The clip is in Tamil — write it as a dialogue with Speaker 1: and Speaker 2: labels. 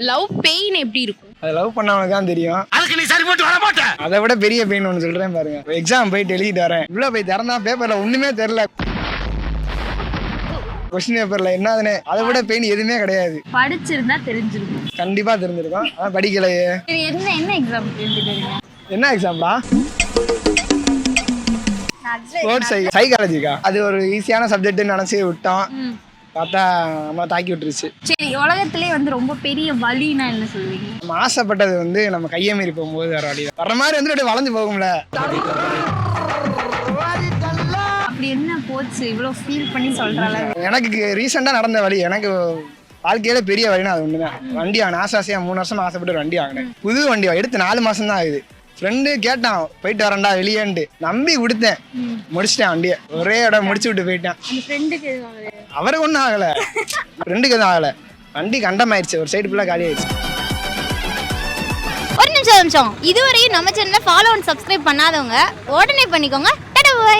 Speaker 1: லவ் பெயின் எப்படி இருக்கும்?
Speaker 2: அது லவ் பண்ணவனுக்கு தான் தெரியும்.
Speaker 3: அதுக்கு நீ சரி போட்டு வர மாட்ட.
Speaker 2: அதை விட பெரிய பெயின் ஒன்று சொல்றேன் பாருங்க. எக்ஸாம் போயிட்டு எழுதிட்டு வரேன், உள்ள போய் திறந்தா பேப்பர்ல ஒண்ணுமே தெரியல. கொஸ்டின் பேப்பர்ல என்னதுன்னு அதை விட பெயின் எதுவுமே கிடையாது.
Speaker 1: படிச்சிருந்தா தெரிஞ்சிருக்கும்.
Speaker 2: கண்டிப்பா தெரிஞ்சிருக்கும். அதான் படிக்கலையே.
Speaker 1: என்ன எக்ஸாம் எழுதிட்டு?
Speaker 2: என்ன எக்ஸாம்டா? ஸ்போர்ட்ஸ் சைக்காலஜிக்கா? அது ஒரு ஈஸியான சப்ஜெக்ட்னு நினைச்சு விட்டோம். பார்த்தா நம்ம தாக்கி விட்டுருச்சு.
Speaker 1: சரி, உலகத்திலே ரொம்ப பெரிய வலினா என்ன சொல்லுவீங்க?
Speaker 2: நம்ம ஆசைப்பட்டது நம்ம கையை மீறி போகும்போது வேற வழி வர்ற மாதிரி அப்படியே வளைஞ்சு போகும்ல.
Speaker 1: அப்படி என்ன போச்சு இவ்வளோ ஃபீல் பண்ணி சொல்றாங்க?
Speaker 2: எனக்கு ரீசெண்டாக நடந்த வழி, எனக்கு வாழ்க்கையில பெரிய வழினா அது ஒண்ணுதான். வண்டி வாங்கினேன். ஆசையா 3 வருஷமா ஆசைப்பட்டு வண்டி வாங்கினேன். புது வண்டி எடுத்து 4 மாசம் தான் ஆகுது. ஃப்ரெண்டு கேட்டான் போயிட்டு வரேன்டா வெளியேன்ட்டு, நம்பி கொடுத்தேன். முடிச்சிட்டேன் வண்டியை. ஒரே இடம் முடிச்சு விட்டு போயிட்டேன். அவருக்கு ஒன்றும் ஆகலை, ஃப்ரெண்டுக்கு எதுவும் ஆகலை. வண்டி கண்டமாயிடுச்சு, ஒரு சைடு ஃபுல்லாக காலி ஆயிடுச்சு.
Speaker 4: ஒரு நிமிஷம் இதுவரையும் நம்ம சேனலை ஃபாலோ அண்ட் சப்ஸ்கிரைப் பண்ணாதவங்க உடனே பண்ணிக்கோங்க.